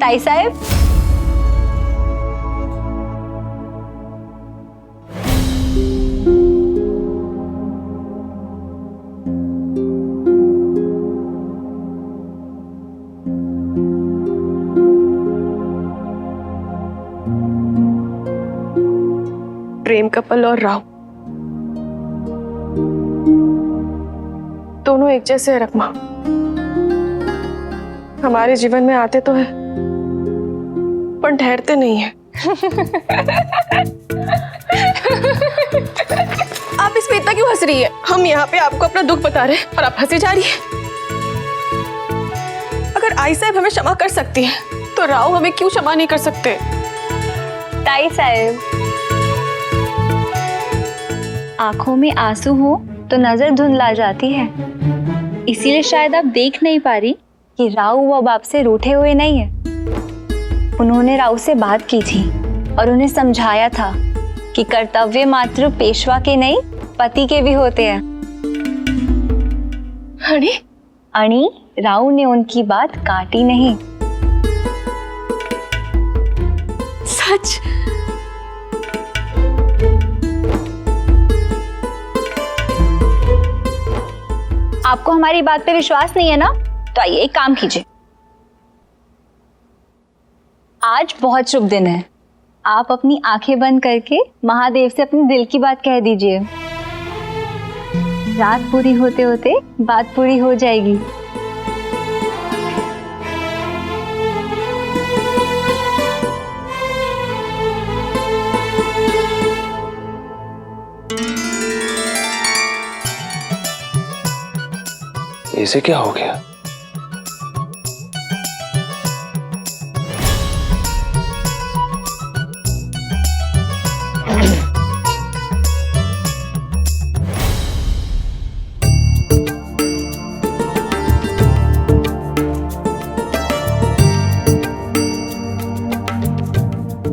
ताई साहब, प्रेम कपल और राव दोनों एक जैसे है रकमा। हमारे जीवन में आते तो है पर ठहरते नहीं है। आप इसमें इतना क्यों हंस रही है? हम यहाँ पे आपको अपना दुख बता रहे हैं और आप हंसी जा रही है। अगर आई साहब हमें क्षमा कर सकती है तो राव हमें क्यों क्षमा नहीं कर सकते? ताई साहब, आंखों में आंसू हो तो नजर धुंधला जाती है, इसीलिए शायद आप देख नहीं पा रही कि राव अब आपसे रूठे हुए नहीं है। उन्होंने राव से बात की थी और उन्हें समझाया था कि कर्तव्य मात्र पेशवा के नहीं पति के भी होते हैं। अणी राव ने उनकी बात काटी नहीं। सच? आपको हमारी बात पे विश्वास नहीं है ना, तो आइए एक काम कीजिए। आज बहुत शुभ दिन है, आप अपनी आंखें बंद करके महादेव से अपने दिल की बात कह दीजिए। रात पूरी होते होते बात पूरी हो जाएगी। इसे क्या हो गया?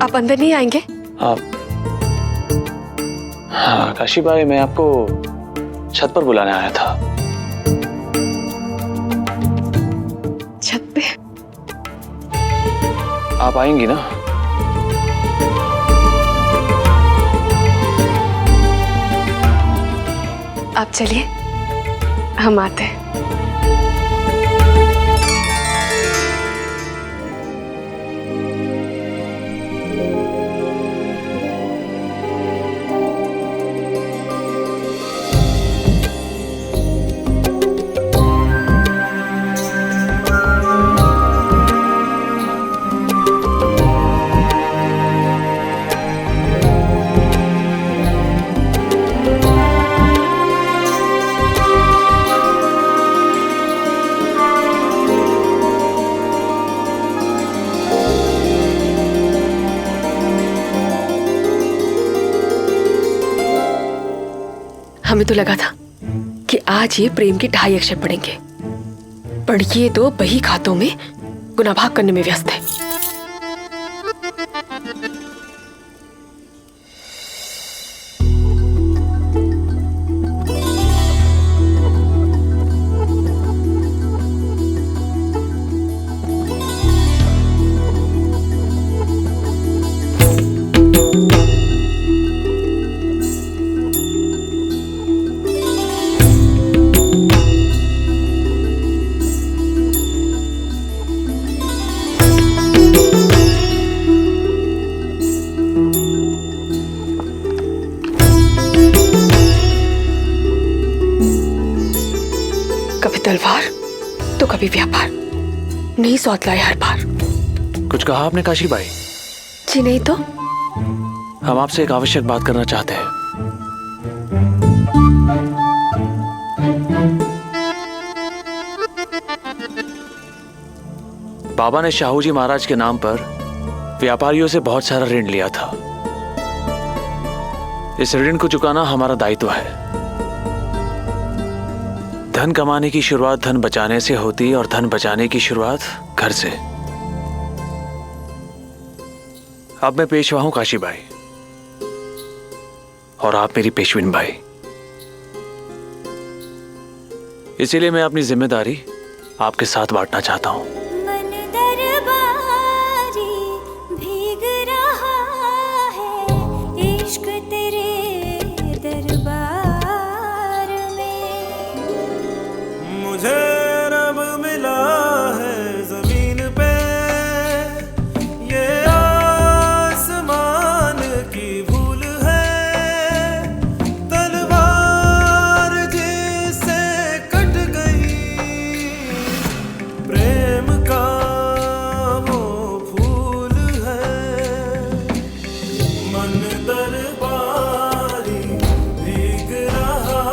आप अंदर नहीं आएंगे? आप? हाँ काशी भाई, मैं आपको छत पर बुलाने आया था। छत पे? आप आएंगी ना? आप चलिए, हम आते हैं। हमें तो लगा था कि आज ये प्रेम के 2.5 अक्षर पढ़ेंगे, पर ये दो बही खातों में गुनाह करने में व्यस्त है। कभी तलवार तो कभी व्यापार, नहीं सौत लाए हर बार। कुछ कहा आपने काशी भाई? जी नहीं तो। हम आपसे एक आवश्यक बात करना चाहते हैं। बाबा ने शाहू जी महाराज के नाम पर व्यापारियों से बहुत सारा ऋण लिया था। इस ऋण को चुकाना हमारा दायित्व है। धन कमाने की शुरुआत धन बचाने से होती और धन बचाने की शुरुआत घर से। अब मैं पेशवा हूं काशी भाई और आप मेरी पेशविन भाई, इसीलिए मैं अपनी जिम्मेदारी आपके साथ बांटना चाहता हूं। मुझे रब मिला है जमीन पे, ये आसमान की भूल है, तलवार जिससे कट गई प्रेम का वो फूल है। मन दरबारी भीग रहा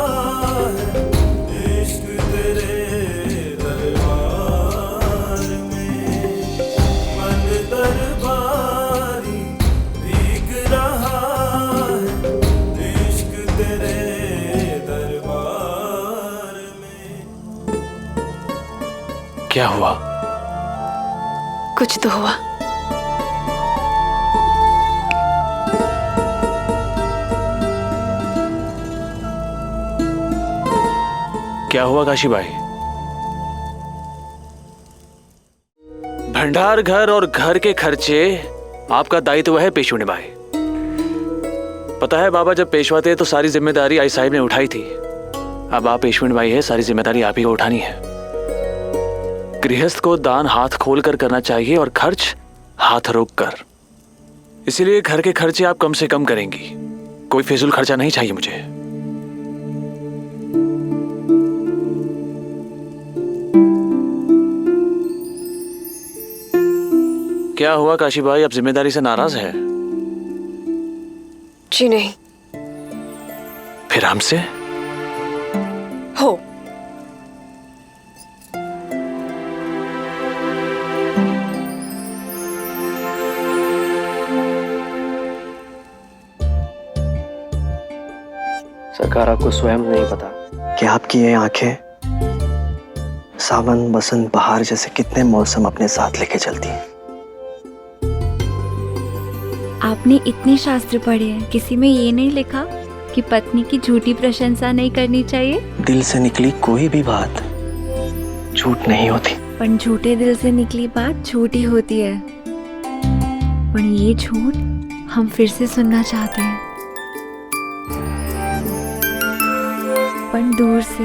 है, इश्क तेरे दरबार में। मन दरबारी भीग रहा है, इश्क तेरे दरबार में। क्या हुआ? कुछ तो हुआ। क्या हुआ काशी भाई? भंडार घर और घर के खर्चे आपका दायित्व है पेशवा निभाए। पता है बाबा जब पेशवा थे तो सारी जिम्मेदारी आई साहिब ने उठाई थी। अब आप पेशवा निभाई है, सारी जिम्मेदारी आप ही को उठानी है। गृहस्थ को दान हाथ खोल कर करना चाहिए और खर्च हाथ रोक कर। इसीलिए घर के खर्चे आप कम से कम करेंगी। कोई फिजूल खर्चा नहीं चाहिए मुझे। क्या हुआ काशी भाई, आप जिम्मेदारी से नाराज है? जी नहीं। फिर हमसे? हो। सरकार, आपको स्वयं नहीं पता कि आपकी ये आंखें सावन, बसंत, बहार जैसे कितने मौसम अपने साथ लेके चलती हैं। आपने इतने शास्त्र पढ़े हैं, किसी में ये नहीं लिखा कि पत्नी की झूठी प्रशंसा नहीं करनी चाहिए? दिल से निकली कोई भी बात झूठ नहीं होती। पर झूठे दिल से निकली बात झूठी होती है। पर ये झूठ हम फिर से सुनना चाहते हैं, पर दूर से।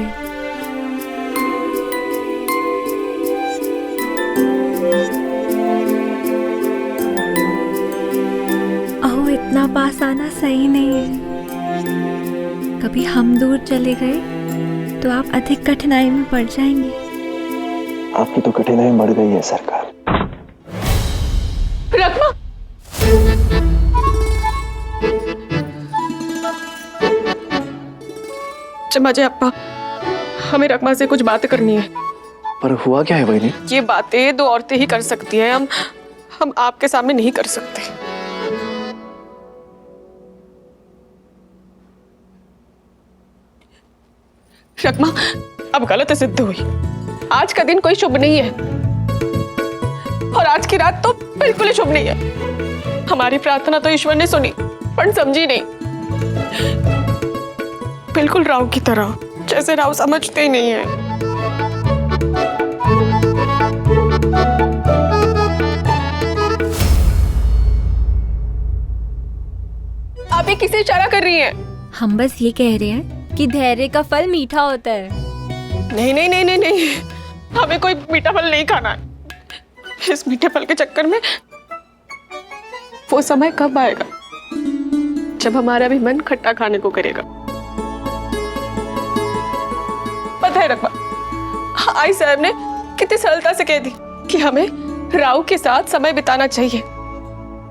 आओ, इतना पास आना सही नहीं है। कभी हम दूर चले गए तो आप अधिक कठिनाई में पड़ जाएंगे। आपकी तो कठिनाई बढ़ गई है सरकार। रकमा, चम्मा जी अप्पा, हमें रकमा से कुछ बात करनी है। पर हुआ क्या है वहीनी? ये बातें दो औरतें ही कर सकती हैं, हम आपके सामने नहीं कर सकते। रकमा अब गलत सिद्ध हुई। आज का दिन कोई शुभ नहीं है और आज की रात तो बिल्कुल ही शुभ नहीं है। हमारी प्रार्थना तो ईश्वर ने सुनी पर समझी नहीं, बिल्कुल राव की तरह, जैसे राव समझते ही नहीं है। आप ये किसे इशारा कर रही हैं? हम बस ये कह रहे हैं कि धैर्य का फल मीठा होता है। नहीं नहीं नहीं नहीं नहीं, हमें कोई मीठा फल नहीं खाना है। इस मीठे फल के चक्कर में वो समय कब आएगा जब हमारा भी मन खट्टा खाने को करेगा। पता है रकबा, आई साहब ने कितनी सरलता से कह दी कि हमें राव के साथ समय बिताना चाहिए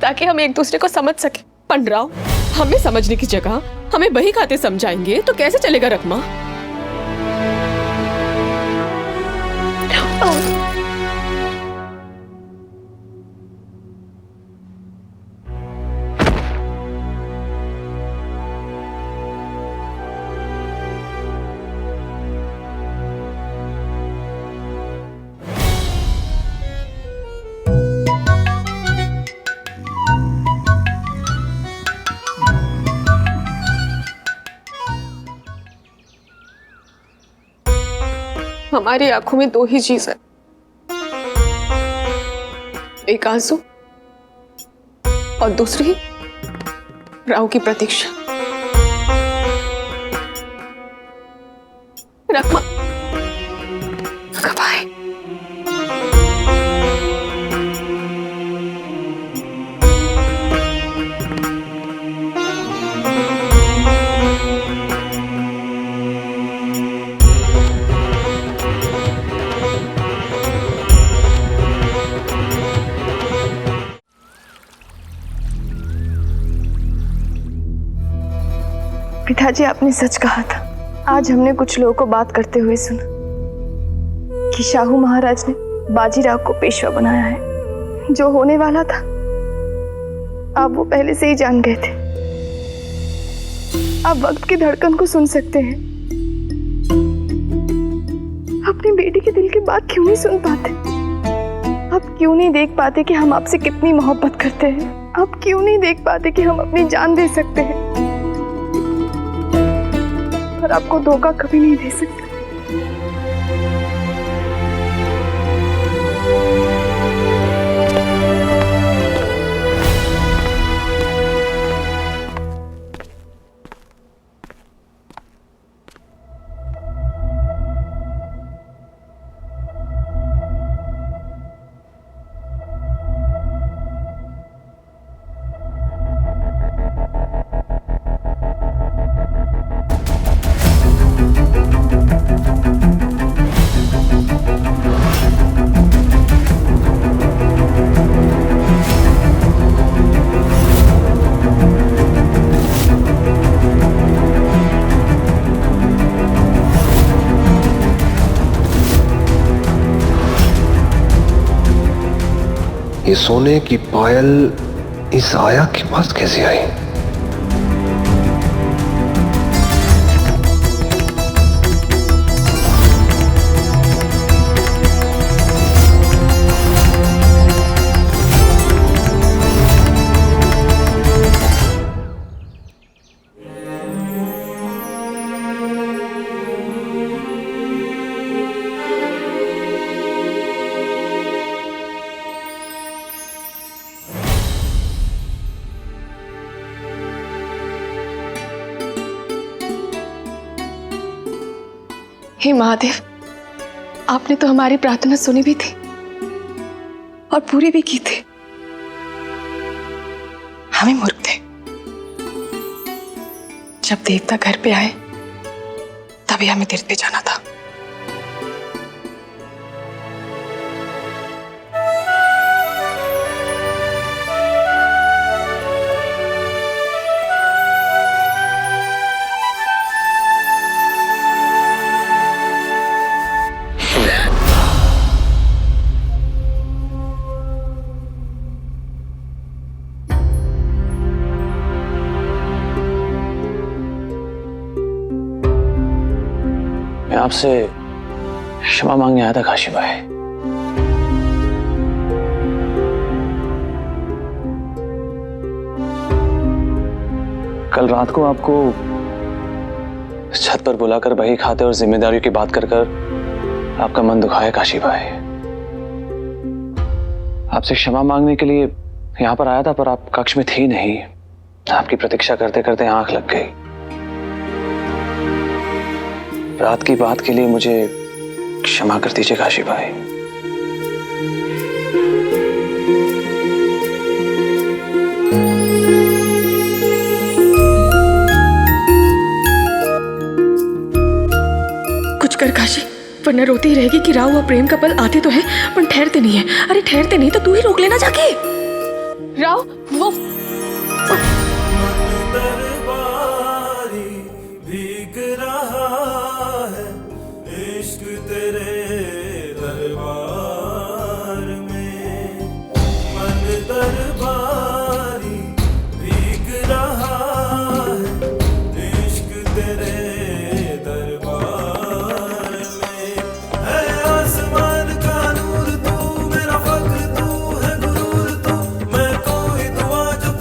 ताकि हम एक दूसरे को समझ सके। पर राव हमें समझने की जगह हमें बही खाते समझाएंगे तो कैसे चलेगा रकमा? हमारी आंखों में दो ही चीज है, एक आंसू और दूसरी राव की प्रतीक्षा। रकमा, कब आए। पिताजी, आपने सच कहा था। आज हमने कुछ लोगों को बात करते हुए सुना कि शाहू महाराज ने बाजीराव को पेशवा बनाया है। जो होने वाला था आप वो पहले से ही जान गए थे। आप वक्त की धड़कन को सुन सकते हैं। अपनी बेटी के दिल की बात क्यों नहीं सुन पाते? आप क्यों नहीं देख पाते कि हम आपसे कितनी मोहब्बत करते हैं? आप क्यों नहीं देख पाते कि हम अपनी जान दे सकते हैं पर आपको धोखा कभी नहीं दे सकते? ये सोने की पायल इस आया के पास कैसे आई? हे महादेव, आपने तो हमारी प्रार्थना सुनी भी थी और पूरी भी की थी। हमें मूर्ख थे। जब देवता घर पे आए तभी हमें तीर्थ पे जाना था। मैं आपसे क्षमा मांगने आया था काशी भाई। कल रात को आपको छत पर बुलाकर बही खाते और जिम्मेदारियों की बात कर आपका मन दुखाया काशी भाई। आपसे क्षमा मांगने के लिए यहां पर आया था पर आप कक्ष में थी नहीं। आपकी प्रतीक्षा करते करते आंख लग गई। रात की बात के लिए मुझे क्षमा कर दीजिए काशी भाई। कुछ कर काशी, वरना रोती ही रहेगी कि राव और प्रेम का पल आते तो है पर ठहरते नहीं है। अरे ठहरते नहीं तो तू ही रोक लेना जाके। राव वो दरबारी भीग रहा है, इश्क तेरे दरबार में। मन दरबारी भीग रहा है, इश्क तेरे दरबार में। है आसमान का नूर तू, मेरा फख्र तू है गुरूर तू। मैं कोई दुआ जो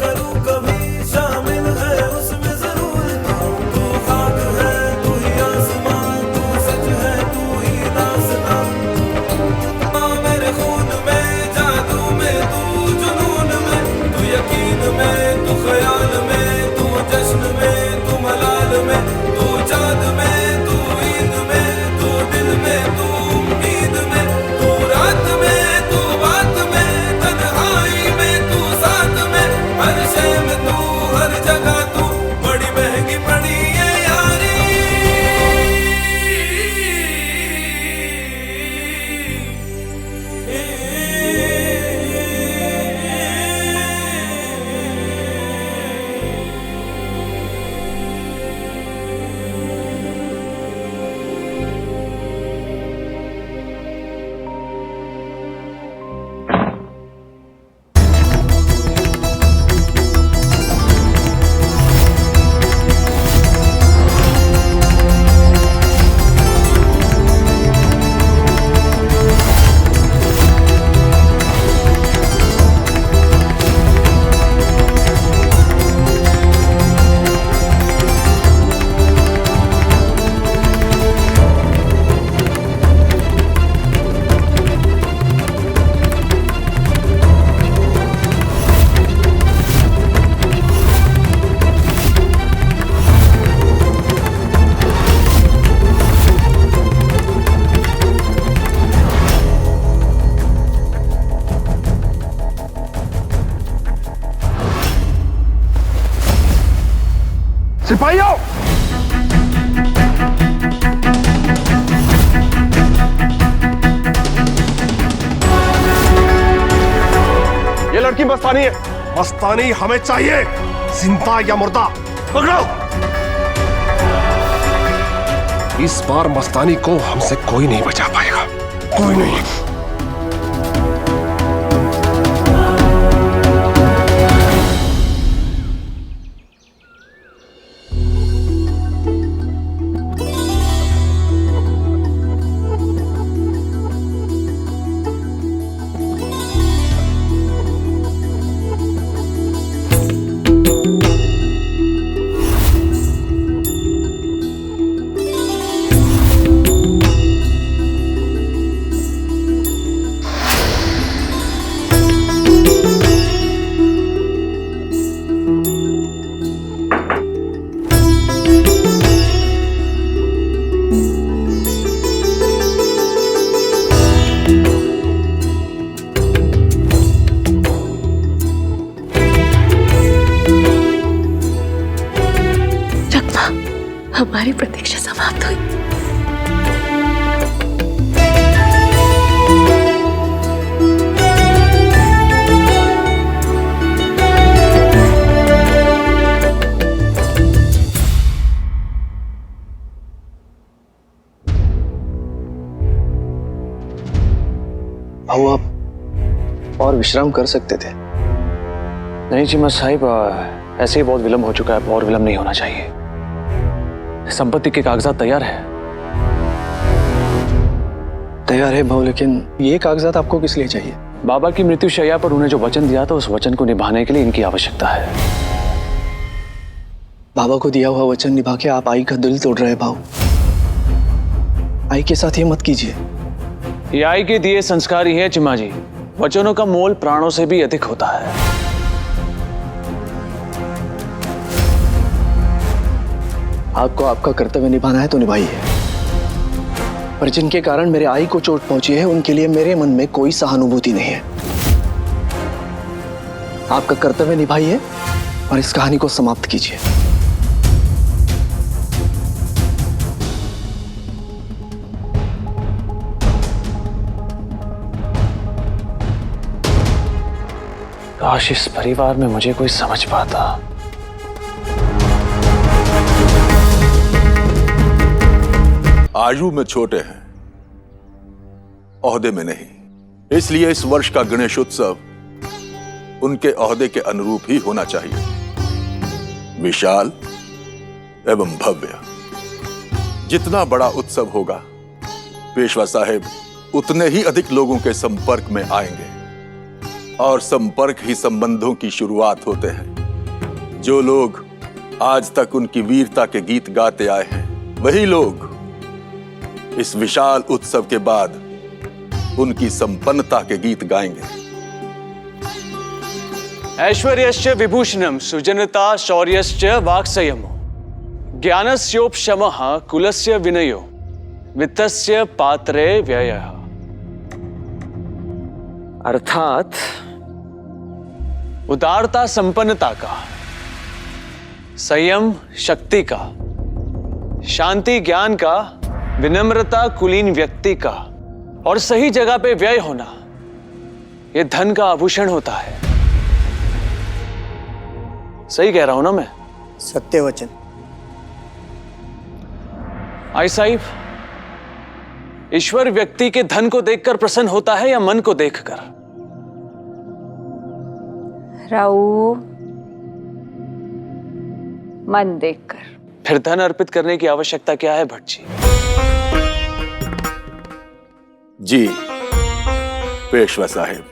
सिपाहियों, ये लड़की मस्तानी है। मस्तानी हमें चाहिए, जिंदा या मुर्दा। पकड़ो। इस बार मस्तानी को हमसे कोई नहीं बचा पाएगा, कोई नहीं। हमारी प्रतीक्षा समाप्त हुई। भाऊ, आप और विश्राम कर सकते थे। नहीं चिम्मत साहिब, ऐसे ही बहुत विलंब हो चुका है, और विलंब नहीं होना चाहिए। संपत्ति के कागजात तैयार है। तैयार है भाऊ, लेकिन ये कागजात आपको किस लिए चाहिए? बाबा की मृत्यु शैया पर उन्हें जो वचन दिया था, उस वचन को निभाने के लिए इनकी आवश्यकता है। बाबा को दिया हुआ वचन निभा के आप आई का दिल तोड़ रहे हैं भाऊ। आई के साथ ये मत कीजिए। ये आई के दिए संस्कार ही है चिम्मा जी। वचनों का मोल प्राणों से भी अधिक होता है। आपको आपका कर्तव्य निभाना है तो निभाइए, पर जिनके कारण मेरे आई को चोट पहुंची है उनके लिए मेरे मन में कोई सहानुभूति नहीं है। आपका कर्तव्य निभाइए और इस कहानी को समाप्त कीजिए। काश इस परिवार में मुझे कोई समझ पाता। आयु में छोटे हैं, ओहदे में नहीं, इसलिए इस वर्ष का गणेश उत्सव उनके ओहदे के अनुरूप ही होना चाहिए, विशाल एवं भव्य। जितना बड़ा उत्सव होगा, पेशवा साहेब उतने ही अधिक लोगों के संपर्क में आएंगे, और संपर्क ही संबंधों की शुरुआत होते हैं। जो लोग आज तक उनकी वीरता के गीत गाते आए हैं, वही लोग इस विशाल उत्सव के बाद उनकी संपन्नता के गीत गाएंगे। ऐश्वर्यश्च विभूषणम सुजनता शौर्यश्च वाक्सयमो ज्ञानस्योपशमः कुलस्य विनयो वित्तस्य पात्रे व्ययः। अर्थात उदारता संपन्नता का, संयम शक्ति का, शांति ज्ञान का, विनम्रता कुलीन व्यक्ति का, और सही जगह पे व्यय होना, यह धन का आभूषण होता है। सही कह रहा हूं ना मैं? सत्य वचन। आई साहिब, ईश्वर व्यक्ति के धन को देखकर प्रसन्न होता है या मन को देखकर? राऊ, मन देखकर। फिर धन अर्पित करने की आवश्यकता क्या है भट्ट जी? जी पेशवा साहेब।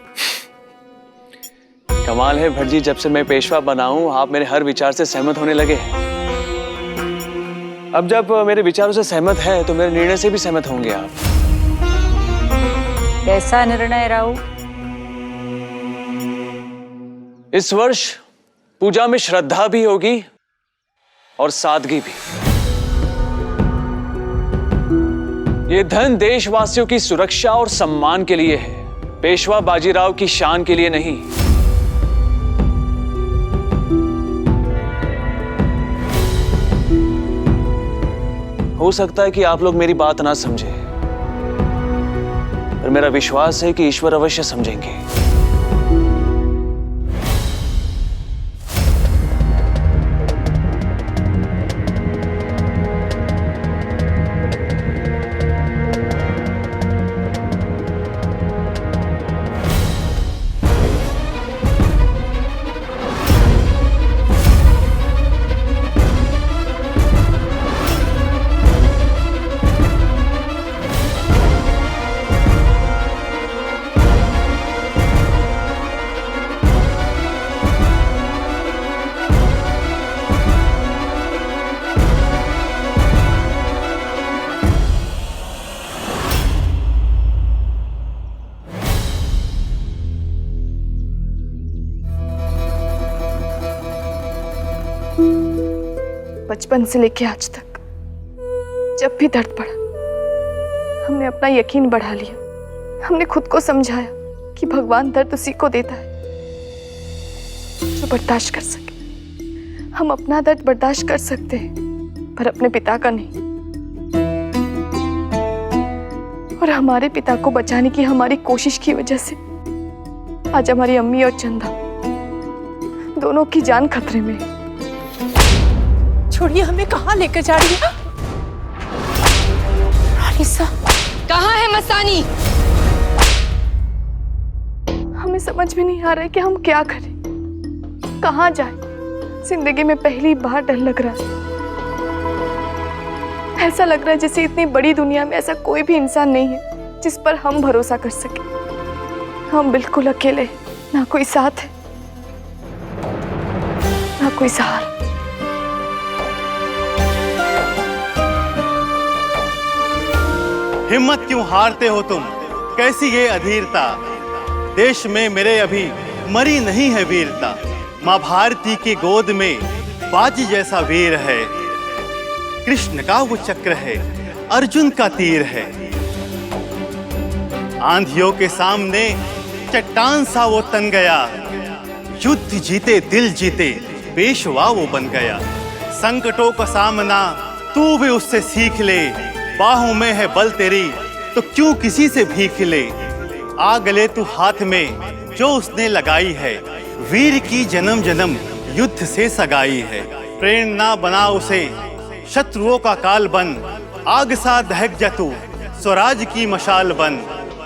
कमाल है भट्ट जी, जब से मैं पेशवा बना हूं, आप मेरे हर विचार से सहमत होने लगे हैं। अब जब मेरे विचारों से सहमत है तो मेरे निर्णय से भी सहमत होंगे आप। कैसा निर्णय राऊ? इस वर्ष पूजा में श्रद्धा भी होगी और सादगी भी। ये धन देशवासियों की सुरक्षा और सम्मान के लिए है, पेशवा बाजीराव की शान के लिए नहीं। हो सकता है कि आप लोग मेरी बात ना समझे, पर मेरा विश्वास है कि ईश्वर अवश्य समझेंगे। बचपन से लेके आज तक जब भी दर्द पड़ा, हमने अपना यकीन बढ़ा लिया। हमने खुद को समझाया कि भगवान दर्द उसी को देता है जो बर्दाश्त कर सके। हम अपना दर्द बर्दाश्त कर सकते हैं, पर अपने पिता का नहीं। और हमारे पिता को बचाने की हमारी कोशिश की वजह से आज हमारी अम्मी और चंदा दोनों की जान खतरे में है। छोड़िए, हमें कहाँ लेकर जा रही है? रानीसा, कहाँ है मस्तानी? हमें समझ में नहीं आ रहा है कि हम क्या करें, कहाँ जाएं। जिंदगी में पहली बार डर लग रहा है। ऐसा लग रहा है जैसे इतनी बड़ी दुनिया में ऐसा कोई भी इंसान नहीं है जिस पर हम भरोसा कर सके। हम बिल्कुल अकेले हैं, ना कोई साथ है, ना कोई सहारा। हिम्मत क्यों हारते हो तुम, कैसी ये अधीरता। देश में मेरे अभी मरी नहीं है वीरता। माँ भारती की गोद में बाजी जैसा वीर है। कृष्ण का वो चक्र है, अर्जुन का तीर है। आंधियों के सामने चट्टान सा वो तन गया। युद्ध जीते दिल जीते पेशवा वो बन गया। संकटों का सामना तू भी उससे सीख ले। बाहों में है बल तेरी तो क्यों किसी से भीख ले। आग ले तू हाथ में जो उसने लगाई है। वीर की जन्म जन्म युद्ध से सगाई है। प्रेरणा बना उसे शत्रुओं का काल बन। आग सा दहक जा तू स्वराज की मशाल बन।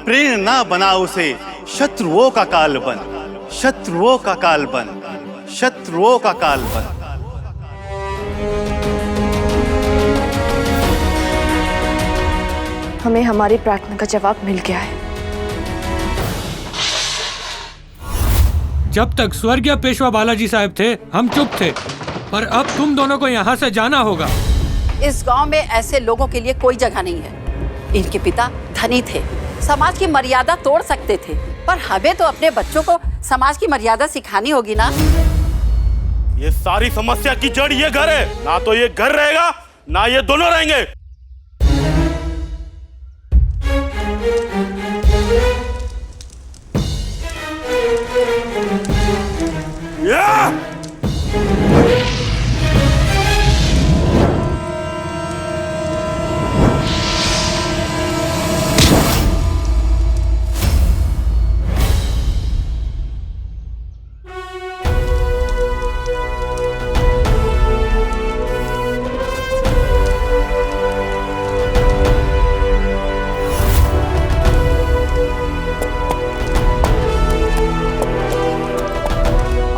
प्रेरणा बना उसे शत्रुओं का काल बन। शत्रुओं का काल बन। शत्रुओं का काल बन। हमें हमारी प्रार्थना का जवाब मिल गया है। जब तक स्वर्गीय पेशवा बालाजी साहब थे हम चुप थे, पर अब तुम दोनों को यहाँ से जाना होगा। इस गांव में ऐसे लोगों के लिए कोई जगह नहीं है। इनके पिता धनी थे, समाज की मर्यादा तोड़ सकते थे, पर हमें तो अपने बच्चों को समाज की मर्यादा सिखानी होगी ना। ये सारी समस्या की जड़ ये घर है। ना तो ये घर रहेगा ना ये दोनों रहेंगे।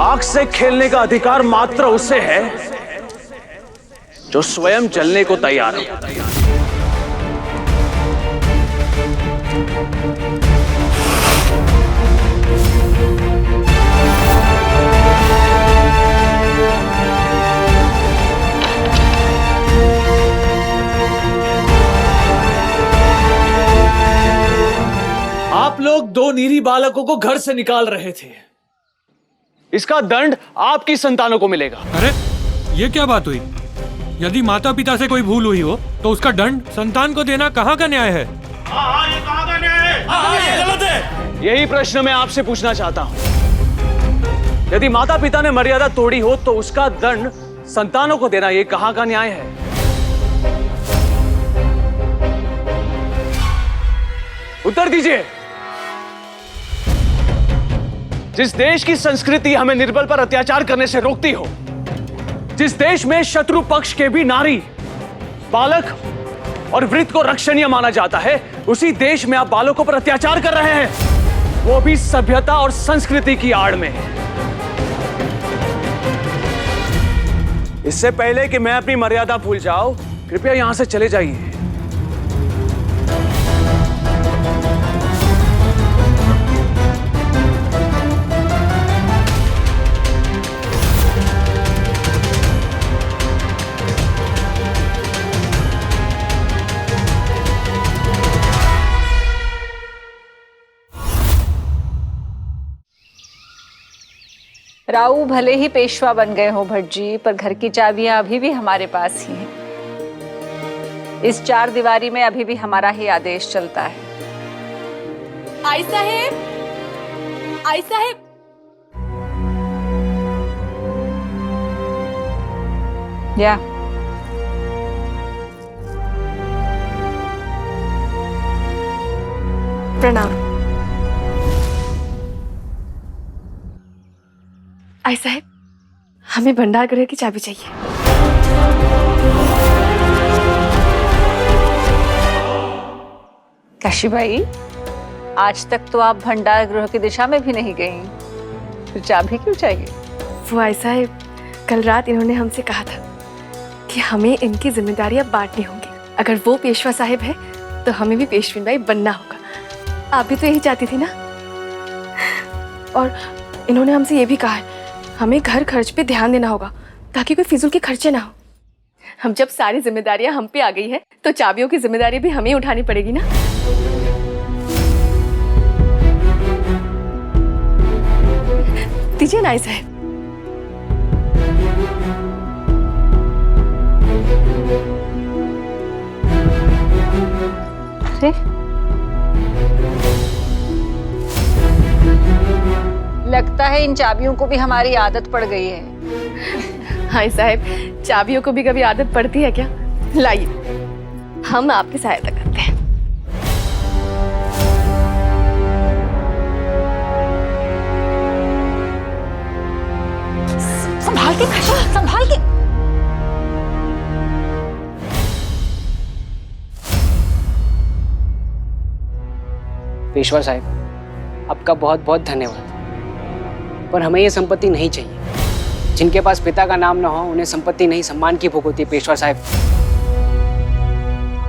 आग से खेलने का अधिकार मात्र उसे है जो स्वयं जलने को तैयार हो। आप लोग दो नीरी बालकों को घर से निकाल रहे थे। इसका दंड आपकी संतानों को मिलेगा। अरे ये क्या बात हुई? यदि माता पिता से कोई भूल हुई हो तो उसका दंड संतान को देना कहाँ का न्याय है? ये कहाँ का न्याय है? ये गलत है। यही प्रश्न मैं आपसे पूछना चाहता हूँ। यदि माता पिता ने मर्यादा तोड़ी हो तो उसका दंड संतानों को देना ये कहाँ का न्याय है? उत्तर दीजिए। जिस देश की संस्कृति हमें निर्बल पर अत्याचार करने से रोकती हो, जिस देश में शत्रु पक्ष के भी नारी, बालक और वृद्ध को रक्षणीय माना जाता है, उसी देश में आप बालकों पर अत्याचार कर रहे हैं, वो भी सभ्यता और संस्कृति की आड़ में। इससे पहले कि मैं अपनी मर्यादा भूल जाऊं, कृपया यहां से चले जाइए। राऊ भले ही पेशवा बन गए हो भट्ट जी, पर घर की चाबियां अभी भी हमारे पास ही हैं। इस चार दीवारी में अभी भी हमारा ही आदेश चलता है। आई साहेब, आई साहेब। या प्रणाम। आई साहब, हमें भंडार गृह की चाबी चाहिए। काशीबाई, आज तक तो आप भंडार गृह की दिशा में भी नहीं गई, फिर चाबी क्यों चाहिए? वो आई साहब, कल रात इन्होंने हमसे कहा था कि हमें इनकी जिम्मेदारियां बांटनी होंगी। अगर वो पेशवा साहिब है तो हमें भी पेशवीन बाई बनना होगा। आप भी तो यही चाहती थी ना? और इन्होंने हमसे ये भी कहा है हमें घर खर्च पे ध्यान देना होगा ताकि कोई फिजूल के खर्चे ना हो। हम जब सारी जिम्मेदारियां हम पे आ गई है तो चाबियों की जिम्मेदारी भी हमें उठानी पड़ेगी ना। दीजिए ना साहब। लगता है इन चाबियों को भी हमारी आदत पड़ गई है। हाँ साहब, चाबियों को भी कभी आदत पड़ती है क्या? लाइए, हम आपकी सहायता करते हैं। संभाल के खशा, संभाल के। पेशवा साहब, आपका बहुत बहुत धन्यवाद, पर हमें ये संपत्ति नहीं चाहिए। जिनके पास पिता का नाम ना हो उन्हें संपत्ति नहीं सम्मान की भूख होती है पेशवा साहब।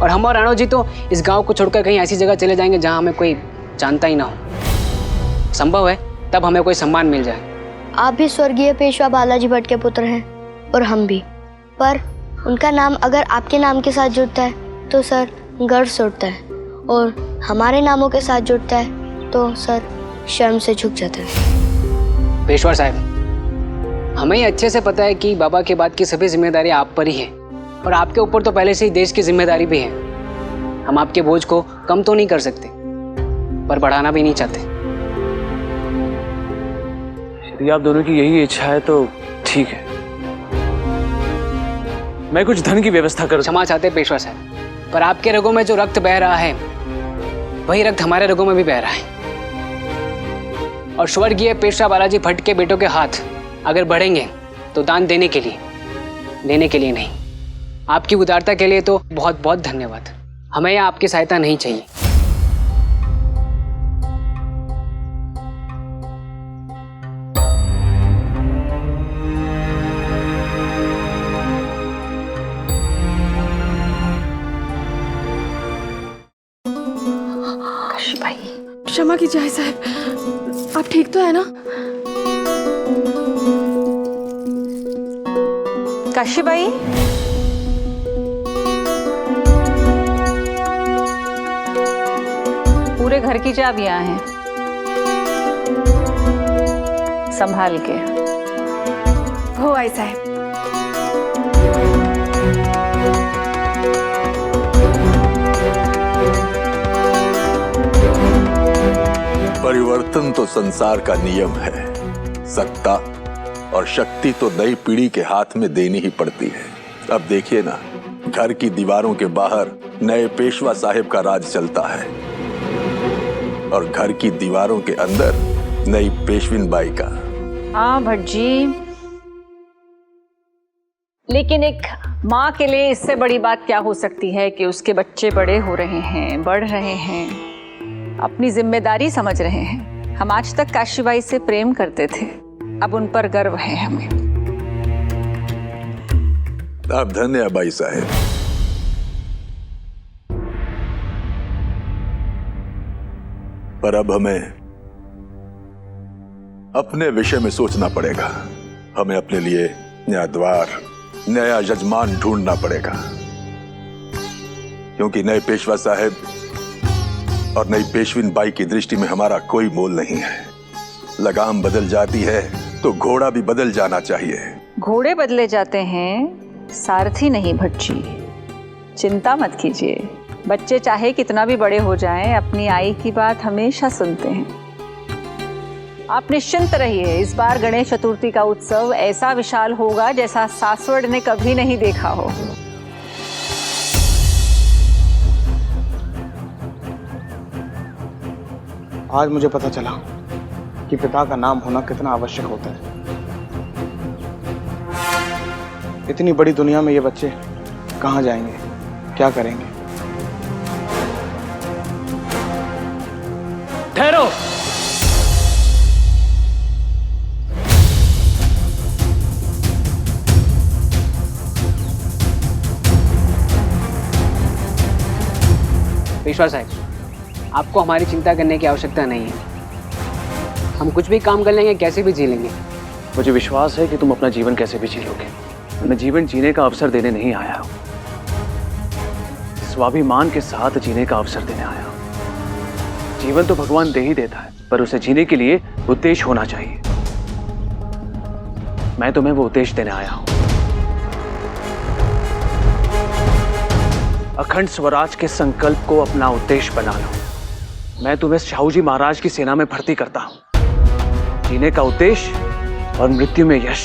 और हम और राणो जी तो इस गांव को छोड़कर कहीं ऐसी जगह चले जाएंगे जहां हमें कोई जानता ही ना हो। संभव है तब हमें कोई सम्मान मिल जाए। आप भी स्वर्गीय पेशवा बालाजी भट्ट के पुत्र हैं और हम भी, पर उनका नाम अगर आपके नाम के साथ जुड़ता है तो सर गर्व से उठता है, और हमारे नामों के साथ जुड़ता है तो सर शर्म से झुक जाता है। पेशवा साहब, हमें ये अच्छे से पता है कि बाबा के बाद की सभी जिम्मेदारी आप पर ही है, और आपके ऊपर तो पहले से ही देश की जिम्मेदारी भी है। हम आपके बोझ को कम तो नहीं कर सकते, पर बढ़ाना भी नहीं चाहते। यदि आप दोनों की यही इच्छा है तो ठीक है, मैं कुछ धन की व्यवस्था करूं। क्षमा चाहते पेशवा साहब, पर आपके रगों में जो रक्त बह रहा है वही रक्त हमारे रगों में भी बह रहा है। और स्वर्गीय पेशवा बालाजी भट्ट के बेटों के हाथ अगर बढ़ेंगे तो दान देने के लिए, लेने के लिए नहीं। आपकी उदारता के लिए तो बहुत बहुत धन्यवाद। हमें यहाँ आपकी सहायता नहीं चाहिए। क्षमा कीजिए साहब, आप ठीक तो है ना? काशीबाई, पूरे घर की चाबियां हैं, संभाल के। हो आई साहब। परिवर्तन तो संसार का नियम है। सत्ता और शक्ति तो नई पीढ़ी के हाथ में देनी ही पड़ती है। अब देखिए ना, घर की दीवारों के बाहर नए पेशवा साहिब का राज चलता है। और घर की दीवारों के अंदर नई पेशविन बाई का। हाँ भट्ट जी, लेकिन एक माँ के लिए इससे बड़ी बात क्या हो सकती है कि उसके बच्चे बड़े हो रहे हैं, बढ़ रहे हैं, अपनी जिम्मेदारी समझ रहे हैं। हम आज तक काशीबाई से प्रेम करते थे, अब उन पर गर्व है हमें। आप धन्य बाई साहेब। पर अब हमें अपने विषय में सोचना पड़ेगा। हमें अपने लिए नया द्वार, नया यजमान ढूंढना पड़ेगा, क्योंकि नए पेशवा साहब और नई पेशविन बाई की दृष्टि में हमारा कोई मोल नहीं है। लगाम बदल जाती है तो घोड़ा भी बदल जाना चाहिए। घोड़े बदले जाते हैं, सारथी नहीं भट्ट जी। चिंता मत कीजिए, बच्चे चाहे कितना भी बड़े हो जाएं, अपनी आई की बात हमेशा सुनते हैं। आप निश्चिंत रहिए, इस बार गणेश चतुर्थी का उत्सव ऐसा विशाल होगा जैसा सासवड़ ने कभी नहीं देखा हो। आज मुझे पता चला कि पिता का नाम होना कितना आवश्यक होता है। इतनी बड़ी दुनिया में ये बच्चे कहाँ जाएंगे, क्या करेंगे? ठहरो। पेशवा साहब, आपको हमारी चिंता करने की आवश्यकता नहीं है। हम कुछ भी काम कर लेंगे, कैसे भी जी लेंगे। मुझे विश्वास है कि तुम अपना जीवन कैसे भी जी लोगे। मैं जीवन जीने का अवसर देने नहीं आया हूं, स्वाभिमान के साथ जीने का अवसर देने आया हूं। जीवन तो भगवान दे ही देता है, पर उसे जीने के लिए उद्देश्य होना चाहिए। मैं तुम्हें वो उद्देश्य देने आया हूं। अखंड स्वराज के संकल्प को अपना उद्देश्य बना लो। मैं तुम्हें शाहू जी महाराज की सेना में भर्ती करता हूं। जीने का उद्देश्य और मृत्यु में यश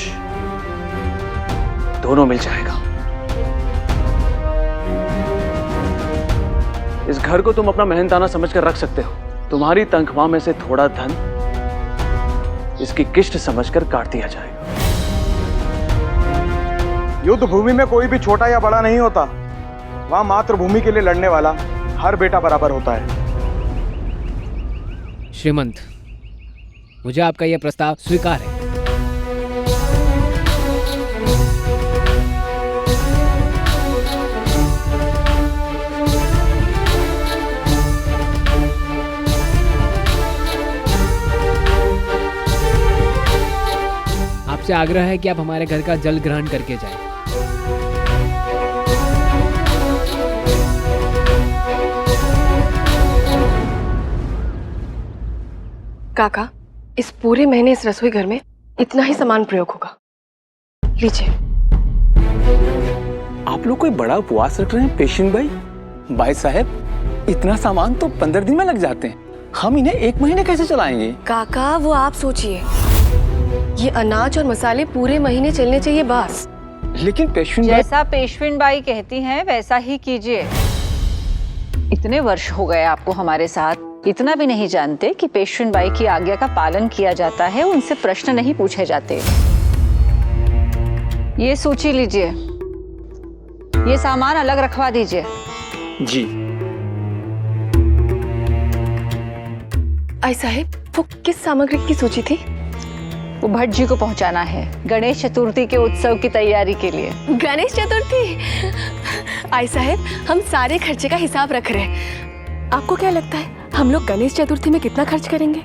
दोनों मिल जाएगा। इस घर को तुम अपना मेहनताना समझकर रख सकते हो। तुम्हारी तनख्वाह में से थोड़ा धन इसकी किस्त समझकर काट दिया जाएगा। युद्ध भूमि में कोई भी छोटा या बड़ा नहीं होता। वहां मातृभूमि के लिए लड़ने वाला हर बेटा बराबर होता है। श्रीमंत, मुझे आपका यह प्रस्ताव स्वीकार है। आपसे आग्रह है कि आप हमारे घर का जल ग्रहण करके जाएं। काका, इस पूरे महीने इस रसोई घर में इतना ही सामान प्रयोग होगा। लीजिए। आप लोग कोई बड़ा उपवास रख रहे हैं पेशेंट भाई? भाई साहब, इतना सामान तो 15 दिन में लग जाते हैं। हम इन्हें 1 महीने कैसे चलाएंगे? काका, वो आप सोचिए। ये अनाज और मसाले पूरे महीने चलने चाहिए बस। लेकिन पेशविन जैसा पेशविन बाई कहती हैं वैसा ही कीजिए। इतने वर्ष हो गए आपको हमारे साथ, इतना भी नहीं जानते कि पेशविन बाई की आज्ञा का पालन किया जाता है, उनसे प्रश्न नहीं पूछे जाते। ये सूची लीजिए, ये सामान अलग रखवा दीजिए। जी। आई साहब, वो किस सामग्री की सूची थी? वो भट्ट जी को पहुंचाना है गणेश चतुर्थी के उत्सव की तैयारी के लिए। गणेश चतुर्थी? आई साहब, हम सारे खर्चे का हिसाब रख रहे हैं। आपको क्या लगता है हम लोग गणेश चतुर्थी में कितना खर्च करेंगे?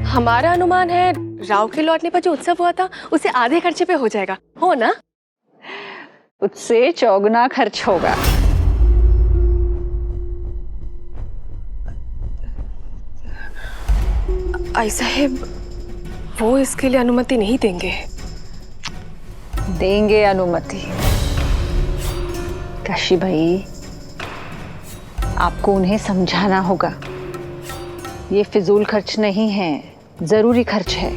हमारा अनुमान है राव के लौटने पर जो उत्सव हुआ था उसे आधे खर्चे पे हो जाएगा, हो ना? उससे चौगुना खर्च होगा। आई साहब, वो इसके लिए अनुमति नहीं देंगे। देंगे अनुमति। काशी भाई, आपको उन्हें समझाना होगा, ये फिजूल खर्च नहीं है, जरूरी खर्च है।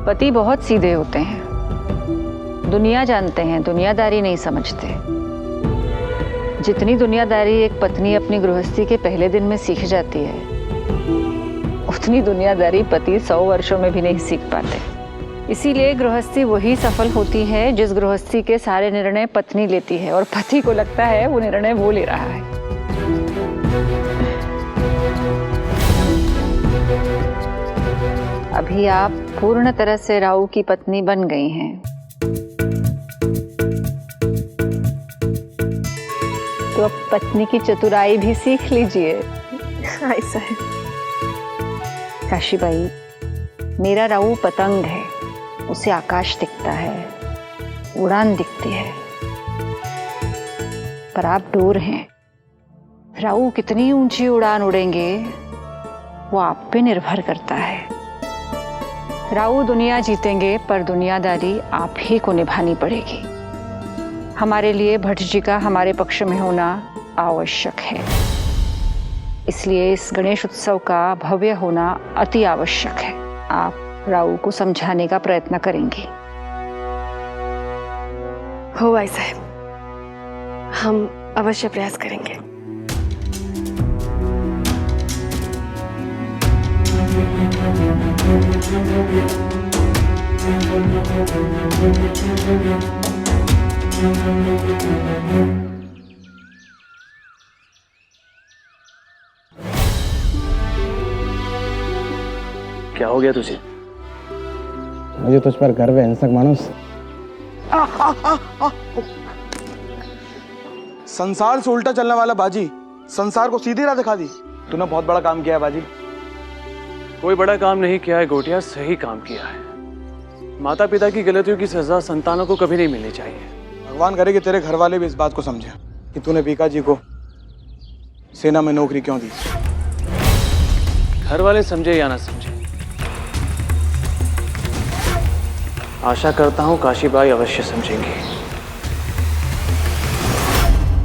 पति बहुत सीधे होते हैं, दुनिया जानते हैं, दुनियादारी नहीं समझते। जितनी दुनियादारी एक पत्नी अपनी गृहस्थी के पहले दिन में सीख जाती है, उतनी दुनियादारी पति 100 वर्षों में भी नहीं सीख पाते। इसीलिए गृहस्थी वही सफल होती है जिस गृहस्थी के सारे निर्णय पत्नी लेती है और पति को लगता है वो निर्णय वो ले रहा है। अभी आप पूर्ण तरह से राव की पत्नी बन गई हैं। तो अब पत्नी की चतुराई भी सीख लीजिए। ऐसा है। काशीबाई, मेरा राव पतंग है, उसे आकाश दिखता है, उड़ान दिखती है, पर आप डोर हैं। राव कितनी ऊंची उड़ान उड़ेंगे वो आप पे निर्भर करता है। राव दुनिया जीतेंगे पर दुनियादारी आप ही को निभानी पड़ेगी। हमारे लिए भट्ट जी का हमारे पक्ष में होना आवश्यक है, इसलिए इस गणेश उत्सव का भव्य होना अति आवश्यक है। आप राव को समझाने का प्रयत्न करेंगी। हो भाई साहब, हम अवश्य प्रयास करेंगे। क्या हो गया तुझे? मुझे तुझ पर गर्व है हिंसक मानुस। संसार से उल्टा चलने वाला बाजी संसार को सीधी राह दिखा दी। तूने बहुत बड़ा काम किया है बाजी। कोई बड़ा काम नहीं किया है गोटिया, सही काम किया है। माता पिता की गलतियों की सजा संतानों को कभी नहीं मिलनी चाहिए। भगवान करे कि तेरे घर वाले भी इस बात को समझे कि तूने पीका जी को सेना में नौकरी क्यों दी। घर वाले समझे या ना समझे, आशा करता हूं काशीबाई अवश्य समझेंगे।